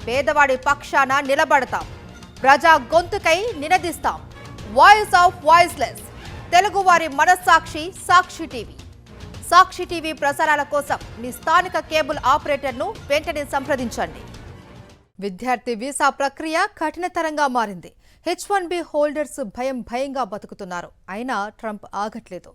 పేదవాడి పక్షాన నిలబడతాం, ప్రజా గొంతుకై నినదిస్తాం. వాయిస్ ఆఫ్ వాయిస్లెస్, తెలుగువారి మనస్సాక్షి సాక్షి టీవీ. సాక్షి టీవీ ప్రసారాల కోసం మీ స్థానిక కేబుల్ ఆపరేటర్ను వెంటనే సంప్రదించండి. విద్యార్థి వీసా ప్రక్రియ కఠినతరంగా మారింది. H1B హోల్డర్స్ భయంగా బతుకుతున్నారు. అయినా ట్రంప్ ఆగట్లేదు.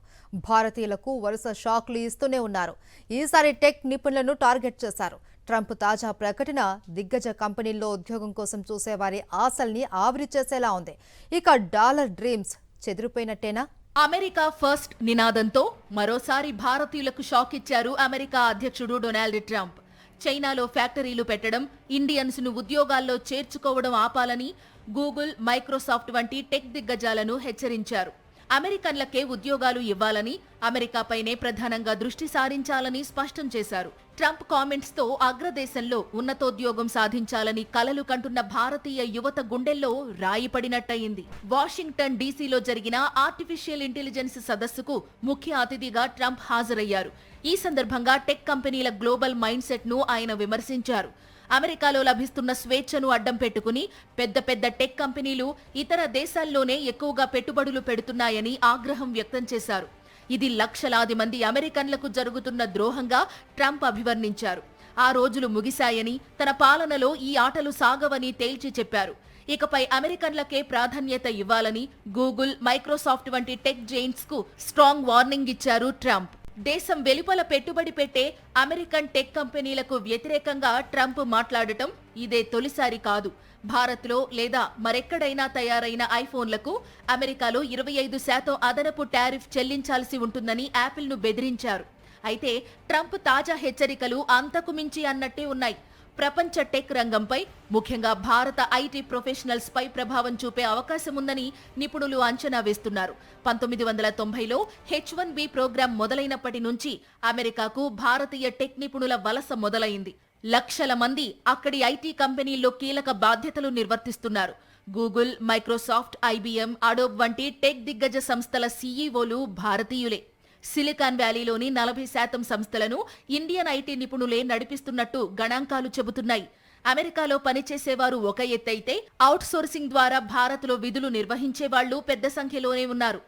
భారతీయులకు వరుస షాక్లు ఇస్తూనే ఉన్నారు. ఈసారి టెక్ నిపుణులను టార్గెట్ చేశారు. ట్రంప్ తాజా ప్రకటన దిగ్గజ కంపెనీల్లో ఉద్యోగం కోసం చూసేవారి ఆశల్ని ఆవిరి చేసేలా ఉంది. ఇక డాలర్ డ్రీమ్స్ చెదిరిపోయినట్టేనా? అమెరికా ఫస్ట్ నినాదంతో మరోసారి భారతీయులకు షాక్ ఇచ్చారు అమెరికా అధ్యక్షుడు డొనాల్డ్ ట్రంప్. చైనాలో ఫ్యాక్టరీలు పెట్టడం, ఇండియన్స్ ను ఉద్యోగాల్లో చేర్చుకోవడం ఆపాలని గూగుల్, మైక్రోసాఫ్ట్ వంటి టెక్ దిగ్గజాలను హెచ్చరించారు. అమెరికన్లకే ఉద్యోగాలు ఇవ్వాలని, అమెరికాపైనే ప్రధానంగా దృష్టి సారించాలని స్పష్టం చేశారు. ట్రంప్ కామెంట్స్ తో అగ్రదేశంలో ఉన్నతోద్యోగం సాధించాలని కలలు కంటున్న భారతీయ యువత గుండెల్లో రాయిపడినట్టయింది. వాషింగ్టన్ డీసీలో జరిగిన ఆర్టిఫిషియల్ ఇంటెలిజెన్స్ సదస్సుకు ముఖ్య అతిథిగా ట్రంప్ హాజరయ్యారు. ఈ సందర్భంగా టెక్ కంపెనీల గ్లోబల్ మైండ్ సెట్ ను ఆయన విమర్శించారు. అమెరికాలో లభిస్తున్న స్వేచ్ఛను అడ్డం పెట్టుకుని పెద్ద టెక్ కంపెనీలు ఇతర దేశాల్లోనే ఎక్కువగా పెట్టుబడులు పెడుతున్నాయని ఆగ్రహం వ్యక్తం చేశారు. ఇది లక్షలాది మంది అమెరికన్లకు జరుగుతున్న ద్రోహంగా ట్రంప్ అభివర్ణించారు. ఆ రోజులు ముగిశాయని, తన పాలనలో ఈ ఆటలు సాగవని తేల్చి చెప్పారు. ఇకపై అమెరికన్లకే ప్రాధాన్యత ఇవ్వాలని గూగుల్, మైక్రోసాఫ్ట్ వంటి టెక్ జైంట్స్ కు స్ట్రాంగ్ వార్నింగ్ ఇచ్చారు ట్రంప్. దేశం వెలుపల పెట్టుబడి పెట్టే అమెరికన్ టెక్ కంపెనీలకు వ్యతిరేకంగా ట్రంప్ మాట్లాడటం ఇదే తొలిసారి కాదు. భారత్లో లేదా మరెక్కడైనా తయారైన ఐఫోన్లకు అమెరికాలో 25% అదనపు టారిఫ్ చెల్లించాల్సి ఉంటుందని యాపిల్ను బెదిరించారు. అయితే ట్రంప్ తాజా హెచ్చరికలు అంతకు మించి అన్నట్టే ఉన్నాయి. ప్రపంచ టెక్ రంగంపై, ముఖ్యంగా భారత ఐటీ ప్రొఫెషనల్స్ పై ప్రభావం చూపే అవకాశం ఉందని నిపుణులు అంచనా వేస్తున్నారు. 1990లో H1B ప్రోగ్రాం మొదలైనప్పటి నుంచి అమెరికాకు భారతీయ టెక్ నిపుణుల వలస మొదలైంది. లక్షల మంది అక్కడి ఐటీ కంపెనీల్లో కీలక బాధ్యతలు నిర్వర్తిస్తున్నారు. గూగుల్, మైక్రోసాఫ్ట్, IBM, అడోబ్ వంటి టెక్ దిగ్గజ సంస్థల సీఈఓలు భారతీయులే. సిలికాన్ వ్యాలీలోని 40% సంస్థలను ఇండియన్ ఐటీ నిపుణులే నడిపిస్తున్నట్టు గణాంకాలు చెబుతున్నాయి. అమెరికాలో పనిచేసేవారు ఒక ఎత్తైతే, అవుట్ సోర్సింగ్ ద్వారా భారత్లో విధులు నిర్వహించేవాళ్లు పెద్ద సంఖ్యలోనే ఉన్నారు.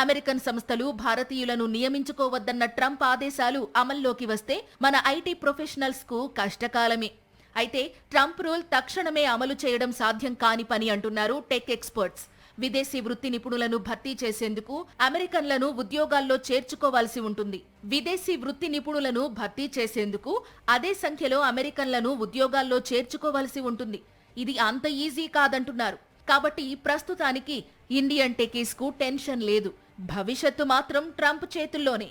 అమెరికన్ సంస్థలు భారతీయులను నియమించుకోవద్దన్న ట్రంప్ ఆదేశాలు అమల్లోకి వస్తే మన ఐటీ ప్రొఫెషనల్స్ కు కష్టకాలమే. అయితే ట్రంప్ రూల్ తక్షణమే అమలు చేయడం సాధ్యం కాని పని అంటున్నారు టెక్ ఎక్స్పర్ట్స్. విదేశీ వృత్తి నిపుణులను భర్తీ చేసేందుకు అమెరికన్లను ఉద్యోగాల్లో చేర్చుకోవాల్సి ఉంటుంది. విదేశీ వృత్తి నిపుణులను భర్తీ చేసేందుకు అదే సంఖ్యలో అమెరికన్లను ఉద్యోగాల్లో చేర్చుకోవాల్సి ఉంటుంది. ఇది అంత ఈజీ కాదంటున్నారు. కాబట్టి ప్రస్తుతానికి ఇండియన్ టెకీస్ కు టెన్షన్ లేదు. భవిష్యత్తు మాత్రం ట్రంప్ చేతుల్లోనే.